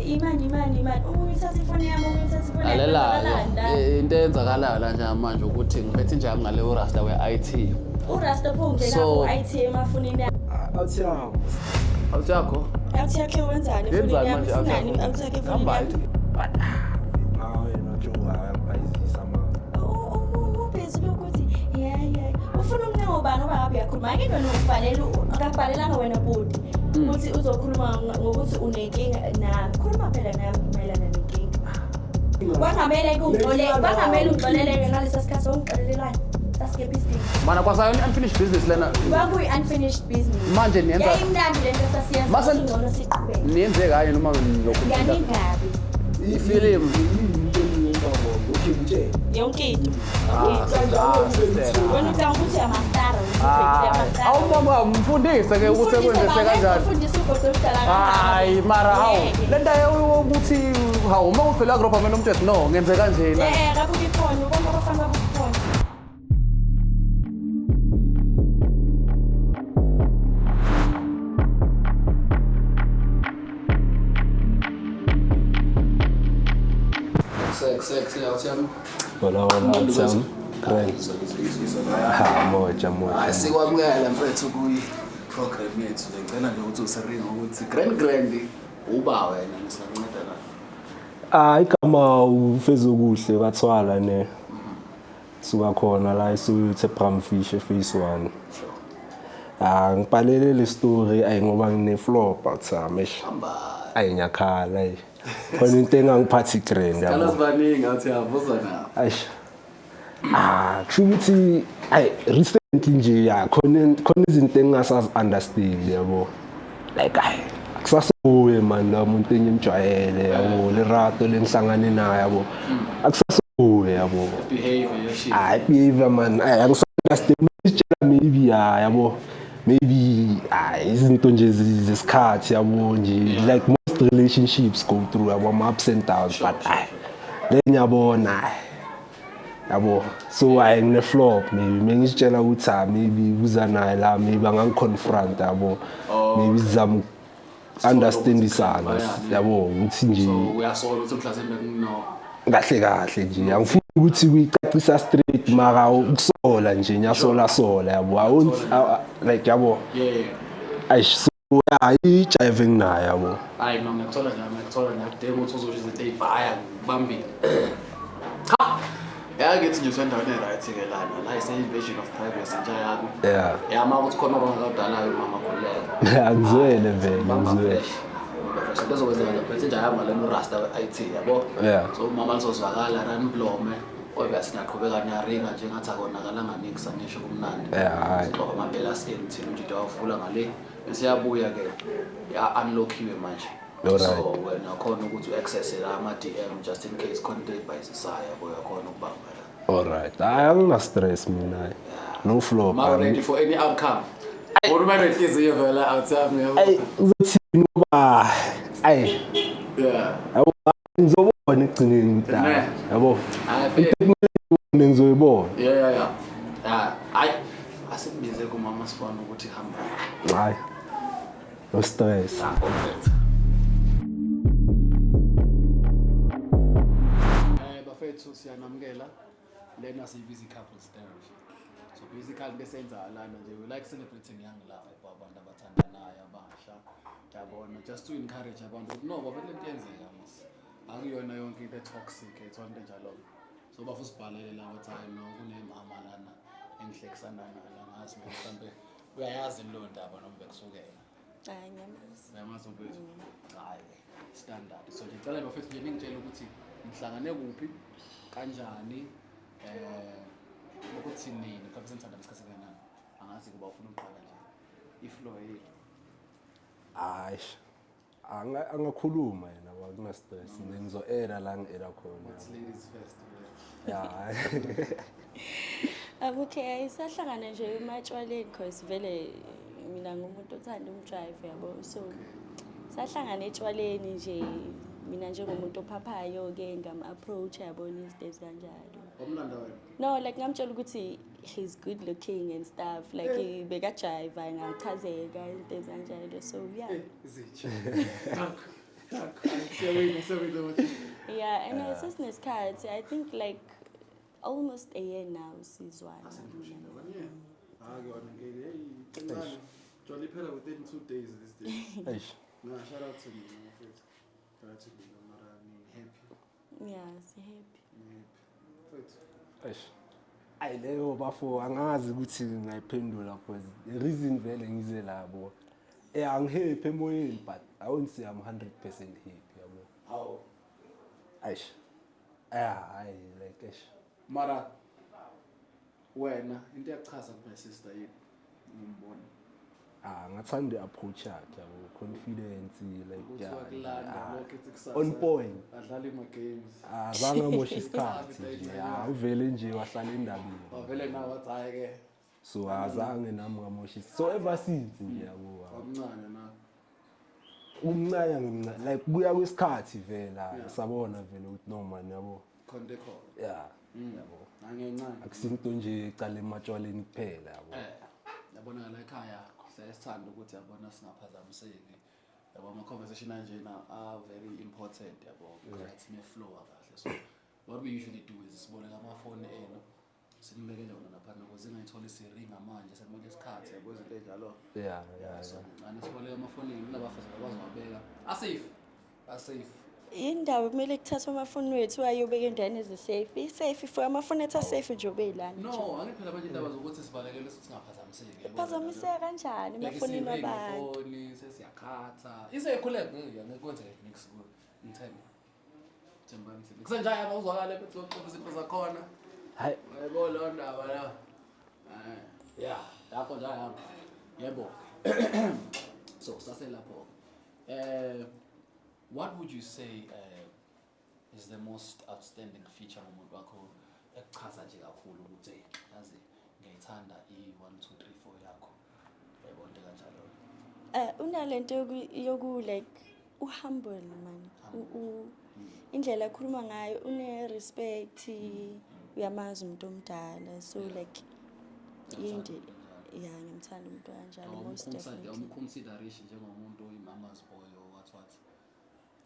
imani uthatha ifoni yami Alela into eyenzakalayo la nje manje ukuthi ngiphethe nje ngale urasta we-IT. Urasta phongena ku-IT emafonini Out yakho? Out yakhe wenzani efonini yami? Ufunani out yakhe efonini yami? Ufuna umnyango ubani oba ngabe uyakhuluma akekho akabhalelanga wena budi ukuthi uzokhuluma ngokuthi unenkinga nami khuluma phela nami mayelana nenkinga kwangamele ungixolele ngalesa sikhathi ongixolelelayo sasike business Mana kwasayo unfinished business lena bakuyi unfinished business manje niyenza yayimnandi lento sasiyenza ngcono siqhubeke niyenze kanye noma lokho yaningabi ifilm yonke into wena ucanga ukuthi amastara awubaba mfundise ke ukuthi kwenzeke kanjani ufundisa ugodo omdala hayi mara hawu lento ukuthi hawu uma uvela group amena umthetho no ngenze kanje na kabuke ikhona ubona abafana bakukhona sex out yami Hola, Sam. Great. Moja. Asikwamukela mfethu kuyi program yethu ngicela nje ukuthi usiringa ukuthi grand uba wena nisinceda la. Igama ufezokuhle kathwala ne. Suka khona la isuthe Bramfish phase 1. Ngibhalele le story ngoba ngine flop amesh. Ayinyakhala khona into engangiphathi grand yabo. Kala sibaningi athi yavuza na. Aish. Kusho ukuthi recently nje khona izinto engingasazi understand yabo. Like akusasobuye man la umuntu engimjwayele yabo le rato lengihlangane naye yabo. Akusasobuye yabo. Behavior shit. Behavior man angisaunderstand maybe yabo. Maybe izinto nje zesikhathi yabo nje like most relationships go through yabo ups and downs but lenyabona yabo so ngine flop maybe ngitshela ukuthi maybe kuza naye la maybe angangiconfront yabo maybe sizama understand isana yabo ukuthi nje uyasola ukuthi mhlawumbe kuno kahle nje angifuni ukuthi uyicacisa straight mara ukusola nje nyasola yabo like yabo ayish ayijive nginayo yabo hayi mina ngiyakuthola ngiyakudinga ukuthi uzosho izinto ezibhaya ngibambile cha yakithi nje usendaweni right ke la ise invasion of privacy nje yakho yama ukuthi khona ongakadalayo mama khuleka angizwele vele so lezo kwenzeka lapha nje ayama lena urasta we-IT yabo so mama lisozwakala ranblome obviously naqhubeka nyaringa nje ngathi akonakalanga nix anisho kumnandi xoba amabhela skin thina nje wavula ngale bese yabuya ke unlockiwe manje so wena khona ukuthi uaccess ama DM just in case content by society boya khona ukubamba la alright angina stress mina no flow I'm ready for any outcome what man inhliziyo vela outside me uzothini ngoba ngizobona egcineni mntana yabo ngizoyibona hayi asibize kumama sibona ukuthi hamba hayi no stress bafethu siyanamukela lena siyibiza couples therapy so basically besenza lana nje we like celebrating young love abantu abathandanayo abasha yabona just to encourage abantu ukuthi no bafethu lento yenzeka mos akuyona yonke into toxic ethonto njalo so bafu sibhalele la wathi hayi no kunemama lana engihlekisana nala ngazi mhlawumbe uyayazi lo ndaba noma bekusukela nyamazi mfethu hayi standard so ngicela bafethu nje ningitshela ukuthi mhlangane kuphi kanjani ukuthi nini kabisa ngithanda isikhathi kanjani angazi kuba ufuna ukuqala nje iflow yini aish angakhuluma yena akuna stress ngizoera la ngiera khona ladies first okay isahlangana nje ematshwaleni because vele mina ngumuntu othanda umdrive yabo so sahlangana etshwaleni nje mina njengomuntu ophaphayo ke ngam-approach yabona izinto kanjalo omlanda wena no like ngamtshela ukuthi he's good looking and stuff like bekajive ngachazeka izinto kanjalo so yeah Yeah, and sinesikhathi, I think like almost a year now sizwana. Jolly Pella within 2 days this day. Eish. No, shout out to me, my friend. Shout out to me, no matter happy. Yeah, happy. Eish. Ayi leyo bafo angazi ukuthi ngayiphendula because the reason vele ngize labo angihappy emoyeni but I won't say I'm 100% happy yabo. How? Eish. I like eish. Mara wena into yachaza ku my sister yini ngimbona. Ngathanda i-approach yakhe yabo, confidence like on point. adlala ama games. Azange amoshe isikhathi nje. Uvele nje wahlala endabeni. Wavele nawe wathi hayi ke. So azange nami ngamoshe. So ever since nje yabo. Wamncane na. Umncane ngimncane like kuya kwesikhathi vela sabona vele ukuthi no man yabo. Konde kho. Yeah. Yabo. Nangencane. Akusinto nje ecala ematshwaleni kuphela yabo. Yabona la ekhaya siyasithanda ukuthi yabona singaphazamiseki. Yabo ama conversation anje na are very important yabo. Right ne flow kahle. So what we usually do is sibone ama phone eno. Sinibekele wona lapha ukuze ngayithola isiringa manje sekumele isikhathi yabo izinto enjalo. Yeah. So manje sibole ama phone kunabafazi bakwazi wabeka. Safe. Indawo kumele kuthathwe amafoni wethu ayobeka endaweni ezisafe. Safe for amafoni ethu safe nje obelana. No, angiphela manje indaba zokuthi sibalekele ukuthi singaphazamiseki. Phazamiseka kanjani emafonini abantu? Ifoni sesiyakhatha. Isekhuleka ngikwenze next week. Ngithemba. Ngithi kusenjaya abawuzwakala bekuxoxa izinto zakhona. Hayi. Yebo lo ndaba la. Yeah, lapho njalo. Yebo. So saselapho. What would you say is the most outstanding feature ngomuntu wakho ekuchaza nje kakhulu ukuthi yazi ngiyithanda i1 2 3 4 yakho yebo into kanjalo Unalento yoku like humble man. Indlela akhuluma ngayo une respect, uyamazi umuntu omdala, so like yinde ngimthanda umuntu kanjalo most definitely. Consideration njengomuntu oyimama's boy or what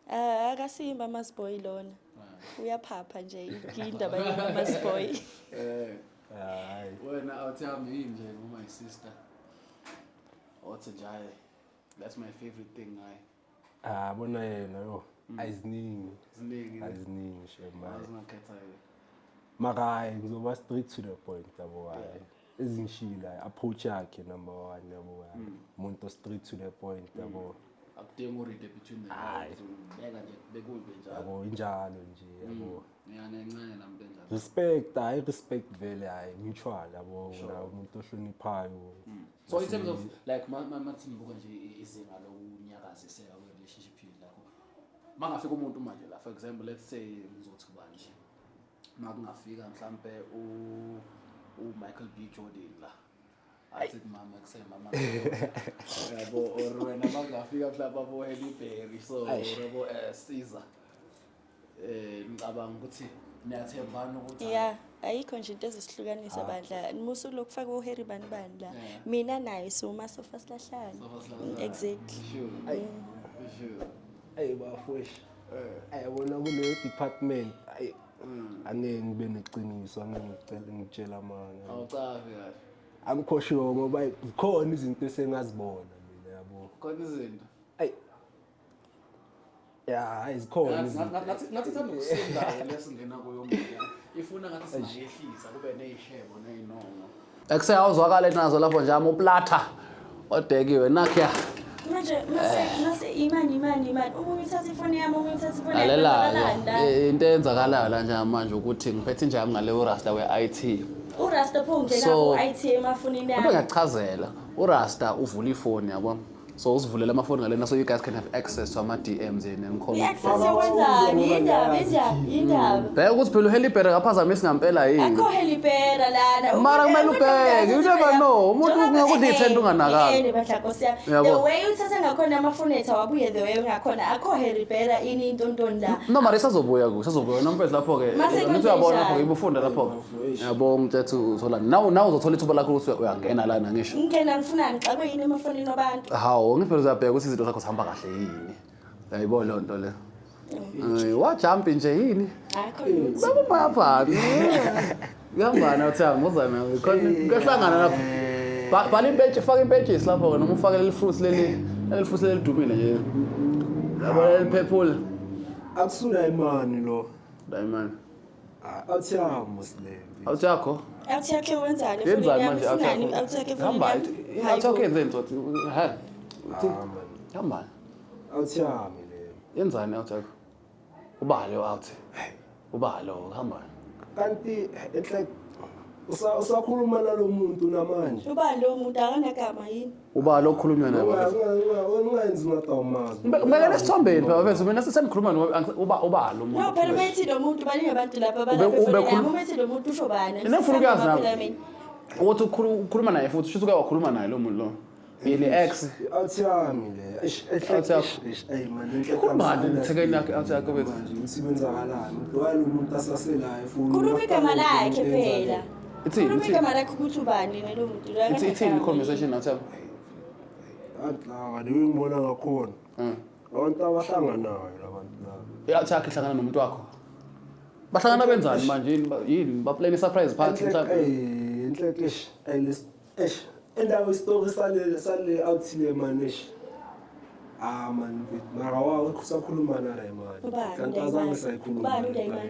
Akasimba Mama's-boy lona. Uyaphapha nje indaba yamama's-boy. Hayi. Wena awuthami nje my sister. Othi nje that's my favorite thing I. Bona yena yo ayiziningi. Ziningi. Ayiziningi shema. Azingakhetha yena. Makayi ngizoba straight to the point yabo hayi. Ezingishila approach yakhe number 1 yabo hayi. Umuntu straight to the point yabo. Akudinga uride between the lines. Beka nje bekulwe njalo. Yabo injalo nje yabo. Ngiyane encane nami benjalo. Respect vele hayi mutual yabo na umuntu ohloniphayo. So in terms of like mathi nibuka nje izinga lokunyakaziseka kwe relationship lakho. Mangafika umuntu manje la for example let's say ngizothi kuba nje. Makungafika mhlambe Michael B Jordan la. Athi mama kusemama. Yabo or wena bangafika mhlawumbe abo Halle Berry so yabo Caesar. Ngicabanga ukuthi niyathembana ukuthi Yeah, ayikho nje into ezisihlukanisa bandla. Musu lokufaka uHarry Banibani la. Mina naye so masofa silahlana. Exactly. Sure. Hey bafwesh. Ayabona kuleyo department ay angeke ngibe neqiniso angeke ngitshela amanga. Awucafi kahle. Angikho sure ngoba zikhona izinto esengazibona mina yabo. Khona izinto. Ay. Yeah, ayizikhona. Ngathi thanda ukusinda lesingena kuyo umuntu. Ifuna ngathi singayehlisa kube nezishebo nezinongo. Akuseyawuzwakala nazo lapho nje amoplatha odekiwe nakya. Manje mase imani. Uma uthatha ifoni yami, uma uthatha ifoni yakho Alela into eyenzakalayo la nje manje ukuthi ngiphethe nje ngale uRasta we-IT. uRasta phongena ku IT emafonini Kodwa yakho. ngiyachazela uRasta uvula ifoni yabo. So usivulela amafoni ngalena so you guys can have access to ama DMs and call. I-access yokwenzani? Indaba. Bheka ukuthi phela uHalle Berry akaphazamisi ngempela yini. Akho Halle Berry lana. Mara kumele ubheke, you never know. Umuntu ungakudla ithenda unganakala. The way uthatha ngakhona amafoni ethu awabuye the way ungakhona akho Halle Berry ini intontoni la. No mara isazobuya ku, isazobuya nomphezi lapho ke. Ngithi uyabona lapho ngibufunda lapho. Yabo ngithethe uthola. Now uzothola ithuba lakho ukuthi uyangena lana ngisho. Ngena ngifunani xa kuyini emafonini wabantu. Hawo, ngifuna uzabheka ukuthi izinto zakho zihamba kahle yini. Yayibona lo nto le. Wajump nje yini? Akho lutho. Bakuma yaphana. Uyambana uthanga uzana kuyahlangana lapho. Bhala impetshi faka impetshisi lapho noma ufake leli fruit leli dumile nje. Yabona liphephule. Akusula imani lo. Diamond. Awuthiyama Muslim. Awuthakho? Awuthakhe wenzani? Yenzani manje Awuthakhe awuthakhe hamba awuthakhe yenzeni zothi ha Man. hamba Awuthiyami le. yenzani awuthakho ubalo awuthi ubalo hamba Kanti enhle usakhuluma nalomuntu namanje. Ubani lo muntu akanagama yini? ubalo okhulunywa naye Ungenzi ngaqawumazi. Mbeke nesithombeni phela bese mina sesenikhuluma ubalo No, umuntu phela methi lo muntu baningi abantu lapha methi lo muntu usho bani? Ngifuna ukuyazi nawe. Uthi ukhuluma naye futhi usho ukuthi wakhuluma naye lo muntu lo yini ex Awuthiyami le. Ey man enhle khuluma nithekeni yakhe awuthakho bethu manje usebenzakalani? Lo umuntu asaselayo futhi. Khuluma igama lakhe phela. ithini Khuluma igama lakhe ukuthi ubani lo muntu lo. ithini conversation awuthakho Anhlanga leyo ngibona ngakhona. Abantu abahlanganayo labantu laba. Awuthakho ihlangana nomuntu wakho bahlangana benzani manje yini ba plan surprise party mhlawumbe Inhle eish endawo istory sale awuthile manish man mara wawo kusakhuluma naye manje kanti azange sayikhuluma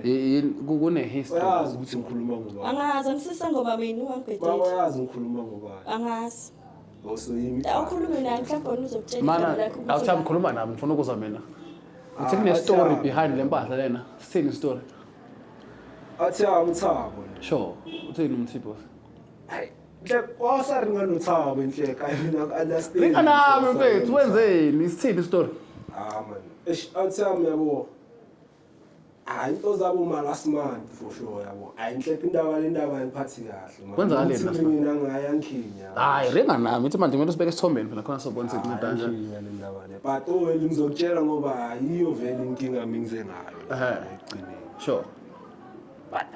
yini kune history bayazi ukuthi ngikhuluma ngobani Angazi ngisisa ngoba mina ungibhedile. bayazi ngikhuluma ngobani Angazi. osoyimi Awukhulume naye mhlawumbe uzokutshela mana awuthaba khuluma nami ngifuna ukuzwa mina uthi kune story behind lempahla lena sithini story athi amthabo sure uthini umthipho hayi nje wasaringa nothabo enhleka mina understand linga nami mfethu wenzeni sithini story man eish athi yabo into zabo ma last month for sure yabo ayinhleka indaba ngiphathi kahle Kwenzakaleni last month? mina ngaya ngikhinya hayi ringa nami ithi manje kumele usibeke esithombeni phela khona sobona ukuthi kunedanja ngikhinya le ndaba le but ngizokutshela ngoba yiyo vele inkinga mingize ngayo ekugcineni sure but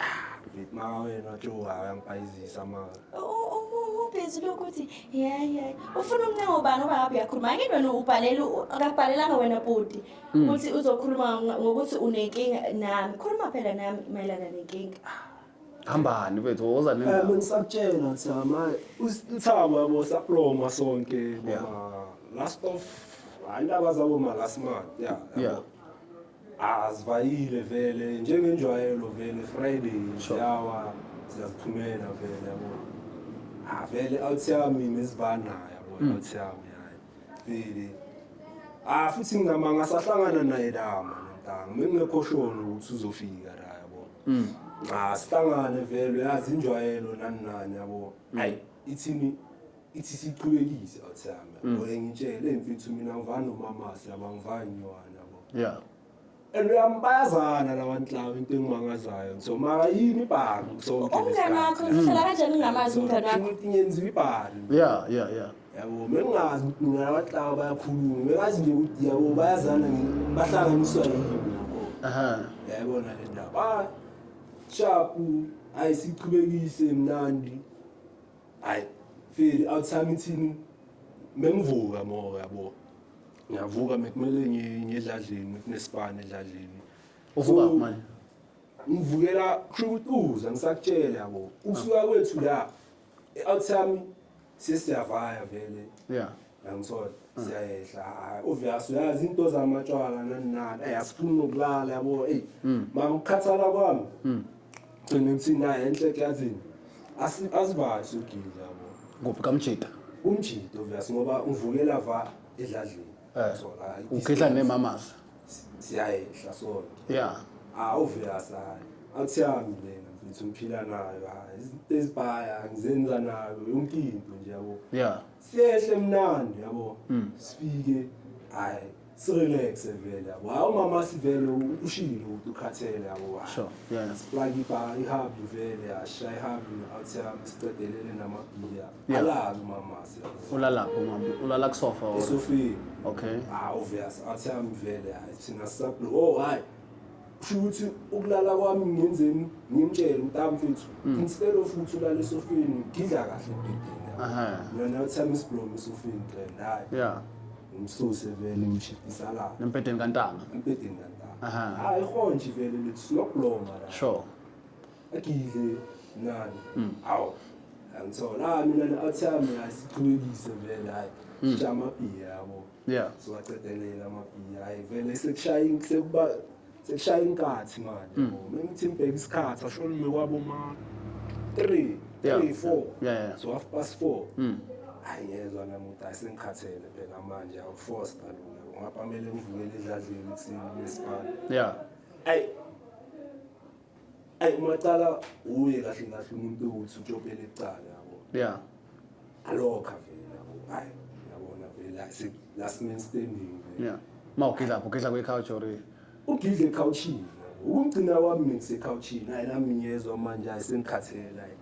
maka wena Joe ayangipayizisa maka ubhizi lokuthi yeah ufuna umncengo ubani oba ngabe uyakhuluma ngeke wena ubhalele akabhalelanga wena bodi ukuthi uzokhuluma ngokuthi unenkinga nami khuluma phela nami mayelana nenkinga hambani mfethu woza nendaba ngisakutshela sama uthabo yabo saploma sonke ngoba last of indaba zabo ma last month yeah azivayile vele njengenjwayelo vele Friday yawa siyaziphumela vele yabo vele awuthiyami nesivana yabo awuthiyami hayi vele futhi ngamanga sahlangana naye lama ntanga mengekho shona ukuthi uzofika la yabo sihlangane vele yazi injwayelo nani yabo hayi ithini ithi siqhubekise awuthiyami ngoba ngitshele mfethu mina ngivana nomamasi abangivani yona yabo yeah Uyambayazana labantu laba into engimangazayo so mara yini ibhangi sonke umngane wakho uhlala kanjani ngamazi umngane wakho ukuthi ngenziwa ibhangi yeah yabo mengazi ukuthi mina abantu laba bayakhuluma mengazi nje ukuthi yabo bayazana bahlanganiswa yini yabona le ndaba chapu ayisiqhubekise mnandi hayi feel outside thini mengivuka mo yabo ngiyavuka mekumele ngiyedladleni kunesipane edladleni uvuka manje ngivukela kushukutuza ngisakutshela yabo usuka kwethu la outside sesiyavaya vele yeah yangithola siyayehla obvious uyazi into zamatshwala nani ayasifuna ukulala yabo makukhathala kwami ngene ngithi naye enhleke yazini asivayo sogile yabo ngophi kamjida umjito obvious ngoba uvukela va edladleni ukhehla nemamazi siyayehla sonke yeah obvious akuthiyami lena mfethu ngiphila nayo izinto ezibhaya ngizenza nayo yonke into nje yabo yeah siyehle mnandi yabo sifike hayi sirelax vele yabo hayi mama sivele ushilo ukuthi ukhathele yabo sure yeah plug ihub vele ashaya ihub awuthiyami siqedelele namabhiya Yeah. alazi mama ulala mama ulala kusofa or esofini okay obvious awuthiyami vele hayi thina saplo hayi futhi ukulala kwami ngenzeni ngimtshela umntana mfethu instead of ukuthi ulale esofini ngidla kahle ebhedini mina uthami isiblomo esofini trend hayi yeah ngimsuse vele ngimshipisa la nempedeni kantanga empedeni kantanga hayi ihonje vele lethu sinokulonga la Sure. agidle nani awu angithola mina athi ami asithulekise vele hayi jama bhiya yabo Yeah. siwacedelela amabhiya hayi vele sekushaya inkathi manje mengithi ngibheka isikhathi asho mekwabo ma 3 Yeah. 4 Yeah. so 4:30 hayi ngezwa nami ukuthi ayisengikhathele phela manje awuforce lo ngapha kumele ngivukele edladleni kusini nesiphala Yeah. Ay umacala uye kahle umuntu ukuthi utshopele ecala yabo Yeah. alokha vele yabo hayi yabona vele last man standing vele Yeah. Mawugidla kwe-couch or ugidle couchini ukugcina wami ngise couchini hayi nami ngiyezwa manje ayisengikhathela hayi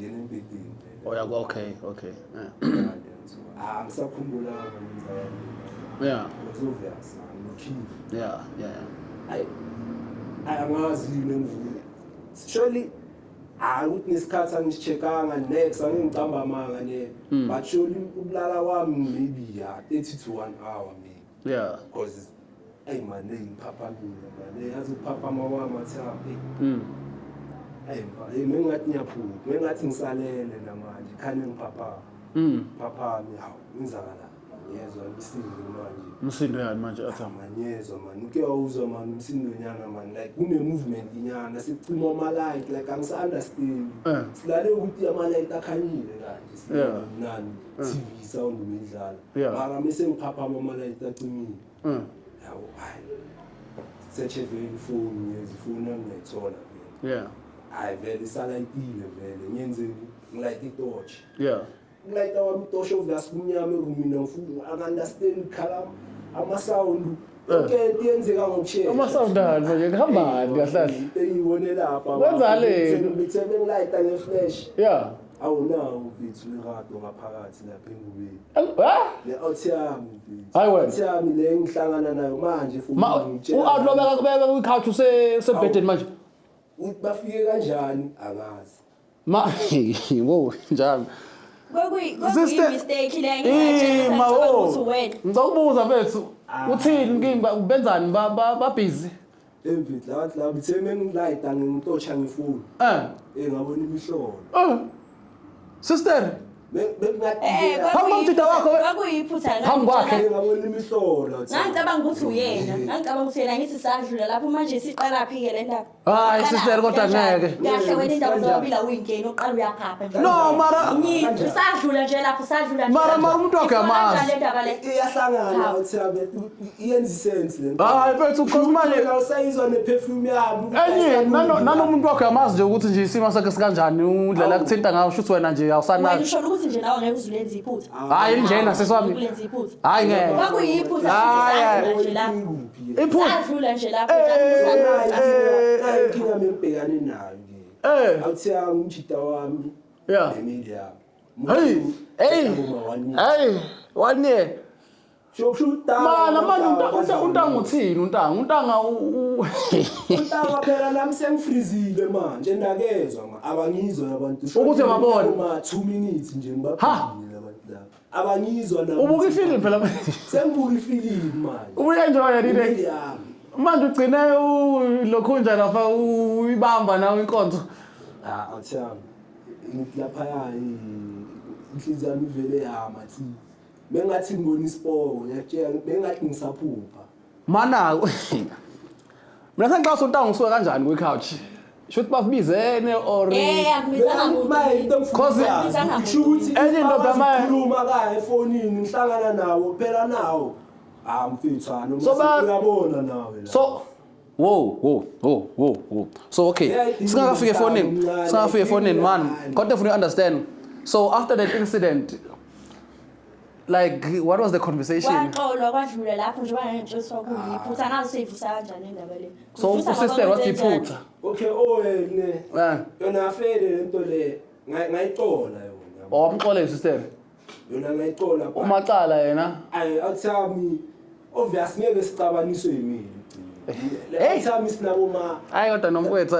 ngene embedeni vele okay. angisakhumbula ngenza Yeah. uzoviyasa ngikhive Yeah. hayi angazi ngivuke surely hayi ukuthi nesikhathi angisicheckanga next angicamba amanga ne but surely ukulala kwami maybe 30 to 1 hour maybe Yeah. because ay man ngiphaphambile man yazi uphaphama wami athi mengathi ngiyaphupha mengathi ngisalele namanje khane ngiphaphama phaphami hawu wenzakala yezwa isimo manje Umsindo yani manje athi amanyezwa man uke awuzwa man umsindo nyanga man like kune movement inyanga sicima ama light like angisa-understand silale ukuthi ama light akhanyile kanje nani TV sound imidlalo mara mase ngiphaphama ama light acimile yawo hayi search vele ifoni yezifoni angiyithola Yeah. hayi vele isalayitile vele ngiyenzeni ngilayita itorch Yeah. ngilayita wami itorch oviyasi kumnyama erumini ngifuna uku-understand khala ama-sound yonke into yenzeka ngokushesha Ama-sound ani manje kuhambani kahle? into eyibone lapha Kwenzakaleni? ngithe bengilayita nge-flash Yeah. awunawo mfethu irado ngaphakathi lapha engubeni le-out yami mfethu Hayi wena. out yami le engihlangana nayo manje U-outlaw beka kwi-couch usebhedeni manje? bafike kanjani angazi Wow, njani? Kwakuyimistake le ngiyatshela ukuthi wena. Ngizawubuza mfethu, uthini inkinga benzani ba-busy? mfethu lathi la bithe mengilayita ngintosha ngifuni ngabona imihlobo Sister, Hamba umthetho wakho. Kwakuyiphutha Phambi kwakhe. ngabona imihlobo ngicabanga ukuthi uyena. Ngicabanga ukuthi yena ngithi sadlula lapho manje siqala phi ke le ndaba. Hayi sister kodwa ngeke. Kahle wena indaba zobila uyingena oqala uyaphapha nje. No mara Ngithi sadlula nje lapho sadlula nje. Mara umuntu wakhe amazi. Le ndaba le. iyahlangana uthi iyenza sense le nto Hayi mfethu because manje usayizwa neperfume yami enye nanomuntu wakhe amazi nje ukuthi nje isimo sakhe sikanjani udlala kuthinta ngawo shuthi wena nje Wena awusanazi. usho ukuthi nje nawe ngeke uzulenza iphutha. Hayi njena seswami. Ulenza iphutha. Hayi ngeke. Kwakuyiphutha Hayi, nje lapho. Iphutha. Sadlula nje lapho. inkinga mengibhekane nayo awuthi umjida wami Yeah. nemili yami Hey. 1 year. Mana manje untanga uthini untanga untanga phela nami sengifrizile manje ndakezwa abangizwa abantu Ukuthi uyababona? ma 2 minutes nje ngibaphile abantu laba abangizwa nami ubuka ifilm phela manje. sengibuka ifilm manje Uyenjoya Nemili yini? yami Manje ugcine lokhunja lapha uyibamba nawe inkonzo. awuthami lapha inhliziyo yami ivele yama thi bengathi ngibona isipoko ngiyatshela bengathi ngisaphupha Mana mina sengiqala sontanga usuka kanjani kwi-couch? Shothi bafibizene or Akubizanga kusho ukuthi enye indoda maye khuluma kahle efonini ngihlangana nawo phela nawo mfethu So uyabona nawe la so Whoa. So okay. Singakafika efonini man. Kodwa ufuna understand. So after that incident like what was the conversation? Waxolwa kwadlula lapho nje bangentshiswa kuyiphutha ngazi seyivusa kanjani indaba le. So sister what's iphutha? okay ne yona afele lento le ngayicola yona Omxole sister. yona ngayicola Umacala yena. awuthami obvious ngeke sicabaniswe yimini Sami sinabo ma. Hayi kodwa nomkwethu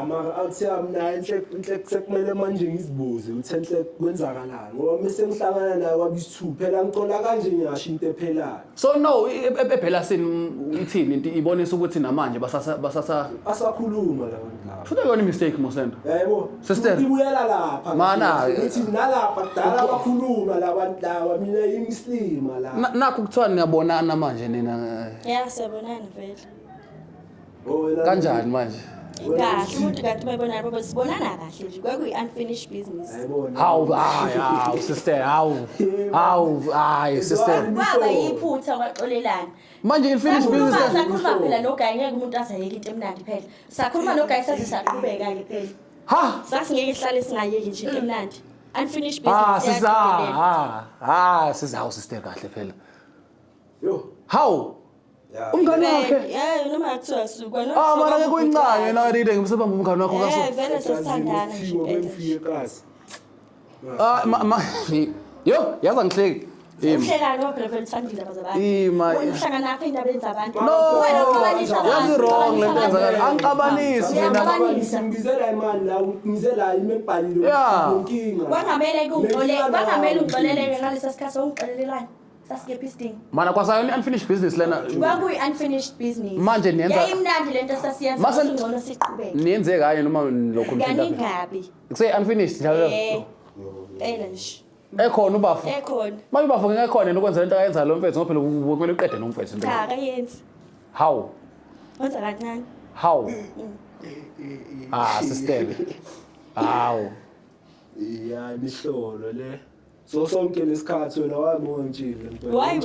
Mara awuthiya mina inhle sekumele manje ngizibuze uthi enhle kwenzakalani ngoba mase ngihlangana naye kwabisithu phela ngicola kanje ngiyasho into ephelayo. So no ephela sini ithini into ibonisa ukuthi namanje basasa asakhuluma la bantu laba. Futhi yona mistake Mosendo. Yebo. Sister. Ibuyela lapha. Mana uthi nalapha kudala abakhuluma la bantu laba mina imuslima la. Nakho kuthiwa niyabonana manje nina. Yeah, siyabonana vele. Kanjani manje? Kahle umuntu kanti bayibonana baba sibonana kahle nje kwakuyi unfinished business. Hawu sister hawu sister. Baba yiphutha kwaxolelana. Manje unfinished business sakhuluma phela noGayi ngeke umuntu azayeke into emnandi phela. Sakhuluma noGayi sathi saqhubeka ke phela. Ha Sasingeke ihlale singayeki nje into emnandi. Unfinished business. Sizawu sister kahle phela. Yo. Hawu umngane wakhe yeah noma kuthiwa sukwa no mara ke kuyincane na ride ngimsebamba umngane wakho kaso vele sesithandana nje ngomfike kasi yo yaza ngihleki uhlekani ngoba vele sandile abazabantu uhlangana nakho indaba zabantu wena uxabanisa yazi wrong lento yenzakala angixabanisi mina ngizela imali la ngizela imebhalile inkinga kwangamele ungixoleleke ngalesa sikhathi ongixolelelani sasike pisting mana kwasayona unfinished business lena kwakuyi unfinished business manje niyenza yayimnandi lento sasiyenza ngcono siqhubeke niyenze kaye noma lokho kaningabi kuse unfinished njalo nje ekhona ubafu ekhona manje ubafu ngekhona nokwenza lento ayenza lo mfethu ngoba phela kumele uqede nomfethu into cha akayenzi how wenza kancane how sister how yeah lihlolo le so sonke lesikhathi wena wamongitshile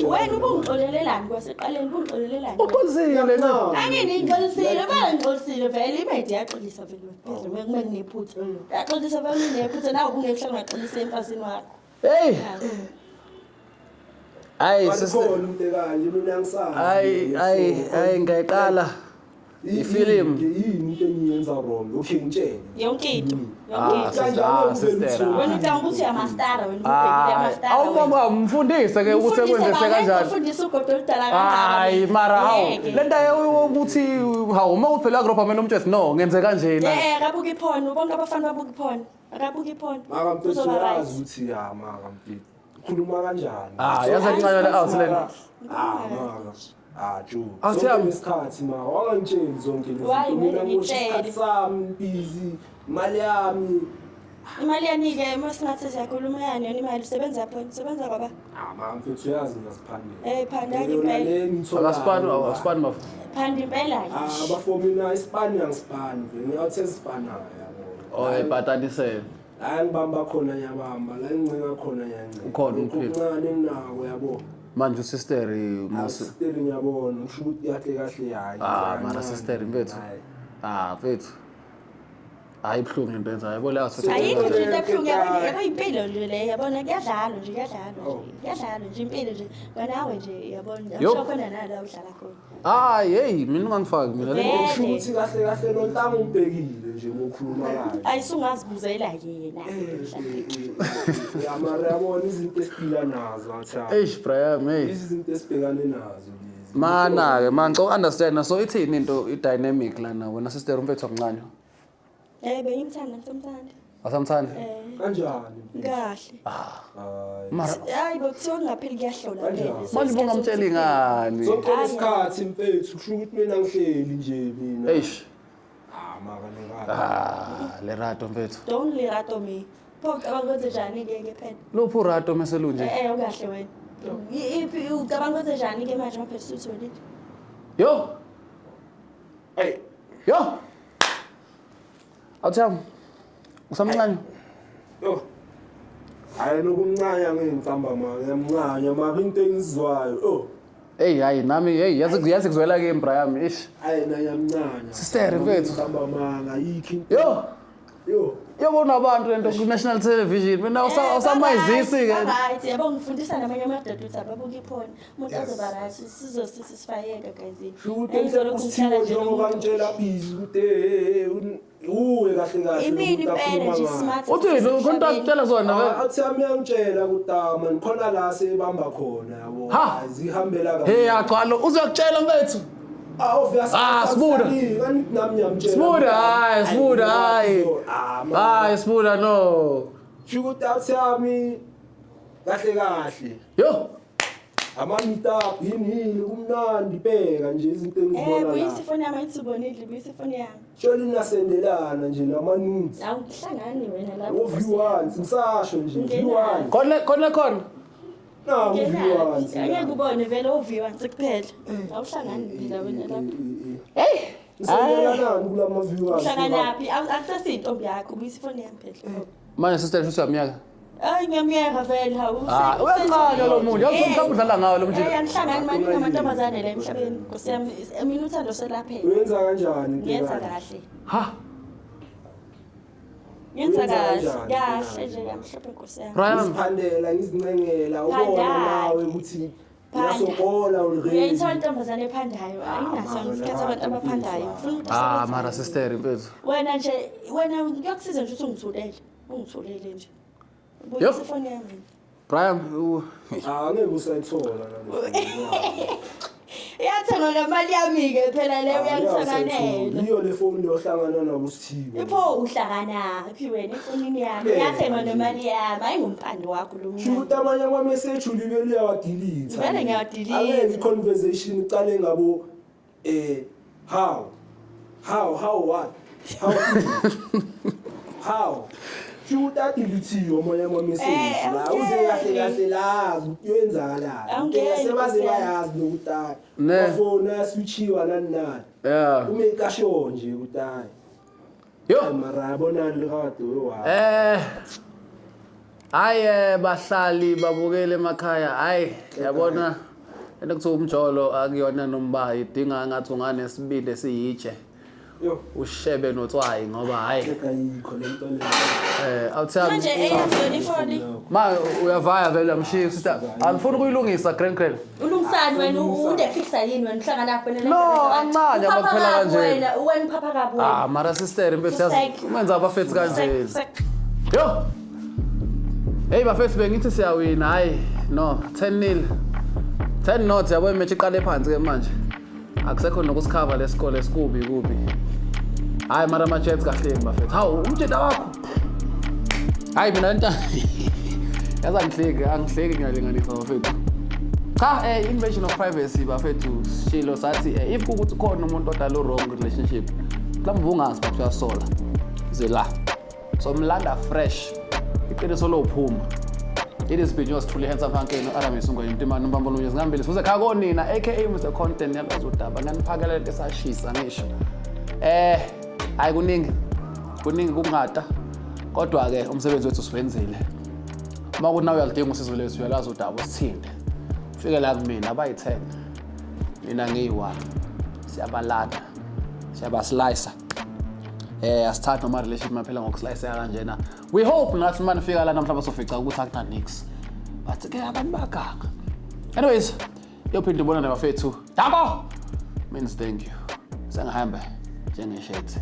wena ubungixolelelani kwaseqaleni ubungixolelelani uphuzile no angini ngixolisile bangixolisile vele imedi yaxolisa vele phezulu kumele kunephutha yaxolisa vele kunephutha nawe kungekuhlanga ngaxolisa emfazini wakho hey ay sister umuntu kanje mina ngisazi ay ngayiqala ifilimu yini into engiyenza wrong okay ngitshela yonke into sister wena ucanga ukuthi uyamastara wena ubhekile amastara awubaba mfundise ke ukuthi kwenzeke kanjani ufundisa ugodo oludala kanjani hayi mara hawu lento ukuthi hawu uma uphela group amena umtshesi no ngenze kanje na akabuka iphone bonke abafana babuka iphone akabuka iphone maka mfethu uyazi ukuthi maka mfethu ukhuluma kanjani yazi ngincane out lena maka jo isikhathi ma wangangitsheli zonke lezi mina ngosikhathi sami busy imali yami imali yanike masingathi siyakhuluma yani yona imali usebenza phone usebenza kwaba mama mfethu uyazi ngasiphandela phanda impela akasipani mafu phanda impela abafomina isipani yangisipani ngiyawuthe isipana yabo batanisele la ngibamba khona nyabamba la ngincenga khona nyancenga ukhona uncane nako yabo manje sister sister ngiyabona ngisho ukuthi kahle yayi mara sister mfethu mfethu hayi ibhlungu lento yenza yabo la sister ayikho nje into ebhlungu yabo impilo nje le yabona kuyadlalwa nje impilo nje kwanawe nje yabona ngisho khona nala udlala khona hey mina ungangifaki mina ngisho ukuthi kahle nontanga umbhekile nje ngokukhuluma kahle ayisungazibuzela yena yamara yabona izinto esiphila nazo athi Brian izinto esibhekane nazo lezi mana ke man go understand so ithini into idynamic lana wena sister umfethu akuncane bengimthanda ngimthanda asamthanda kanjani kahle mara hayi bokuthiwa ngapheli kuyahlola phela manje bungamtsheli ngani sonke isikhathi mfethu kusho ukuthi mina ngihleli nje mina maka lengane le rato mfethu don't le rato me phoqa abangwenze njani ke phela luphu rato meselunje ukahle wena iphi ucabanga ukuthi njani ke manje maphethu uthi wena yo yo awutham usamncane yo hayi nokumncanya ngicamba maka ngiyamncanya maka into engizwayo hayi nami yazi kuzwela ke Brian hayi na yamncanya sister mfethu ngicamba maka yikho yo yabona abantu lento ku national television mina usamayizisi ke right yabo ngifundisa namanye amadoda ukuthi ababuka iphone umuntu azoba right sisifayeka guys engizolokuthiwa njengoba ngitshela busy ukuthi uwe kahle imini impela nje smart uthini ukhona ukutshela zona athi amiyangitshela ukuthi man khona la sebamba khona yabo azihambela kahle hey aqalo uzokutshela mfethu Obvious. Smooth. Smooth, no. Shukuta sami. Kahle. Yo. Amanita yini umnandi bheka nje izinto engizibona buyisa ifoni yami ayithibonile, buyisa ifoni yami. Sholi nasendelana nje namanuzi. Awuhlangani wena la. Uviewans ngisasho nje viewans. Khona. Na uviewans. Angeke ubone vele uviewans kuphela. Awuhlangani bila wena lapha. Hey. Sendelana kulama viewans. Uhlangana yapi? Akusasintombi yakho, buyisa ifoni yami phela. Manje sister usuyamnyaka. Ngiyamyeka vele hawu. Uyakhanya lo muntu, yawuthi mhlawumbe udlala ngawo lo muntu. Angihlangani manje ngamantombazane la emhlabeni. Nkosi yami, mina uthando selaphela. Wenza kanjani? Ngenza kahle. Ha. Yenza kahle nje kamhlophe Nkosi yami. Brian, Ngiziphandela ngizincengela ubona nawe ukuthi yasokola already. Uyayithola intombazane ephandayo. Ayinaso isikhathi abantu abaphandayo. mara sister impethu. Wena kuyakusiza nje ukuthi ungithulele nje. Buyisa ifoni yami. Brian, Angeke usayithola la. Iyathengwa ngemali yami ke phela leyo uyangihlanganela. Iyo le phone leyohlangana nabo Sithibe. Ipho uhlangana phi wena efonini yami? Iyathengwa nemali yami, ayingumpando wakho lo muntu. Shukuta amanye ama message ulike liyawadelete. Vele ngiyawadelete. Angeke conversation iqale ngabo how Shukuta delete amanye ama message la uze kahle lazi uyenzakala. Sebaze bayazi lokutala. Phone yaswitchiwa nani. yeah. Umekasho nje kutala. Yo. Mara yabona likado wa. Hayi bahlali babukele emakhaya. Hayi yabona enokuthiwa umjolo akuyona nomba idinga ngathi unganesibili esiyitshe. Yo. Ushebe notswayi ngoba hayi. Ayikho lento le. Awuthandi. Manje eyafoni ifoni. Ma uyavaya vele amshiya sister. Angifuni ukuyilungisa grand. Ulungisani wena undefixa yini wena uhlangana lapho nele. No, ancane abakuphela kanje. Wena phapha kabi wena. Mara sister impethu yazi umenza abafethi kanje. Yo. Hey bafethi bengithi siyawina hayi no 10-0. 10 not yabo imatch iqale phansi ke manje. Akusekho nokusikhava lesikole esikubi kubi. Hayi mara ama Jets kahle bafethi. Hawu umtshela wakho. Hayi mina nta. Yaza angihleki ngiyalinganisa bafethi. Cha invasion of privacy bafethu shilo sathi if ukuthi khona umuntu odala wrong relationship. Mhlawumbe ungazi ukuthi uyasola. Ze la. So mlanda fresh. Iqiniso lophuma. It is been yours truly handsome Hankeni Aramis ngoyintimana umbambo lo ngizingambile sifuze khako nina aka Mr Content yalazi udaba nganiphakela lento esashisa ngisho hayi kuningi kungata kodwa ke umsebenzi wethu siwenzile uma kuthi nawe uyalidinga usizo lethu uyalazi udaba usithinde ufike la kumina abayi10 mina ngiyi1 siyabalana siyabaslicer asithatha noma relationship maphela ngokuslice kanjena we hope ngathi manje fika la namhlanje sofica ukuthi akuna nix but ke abantu baganga anyways yophinde ubona nabafethu yabo means thank you sengihamba njengeshethi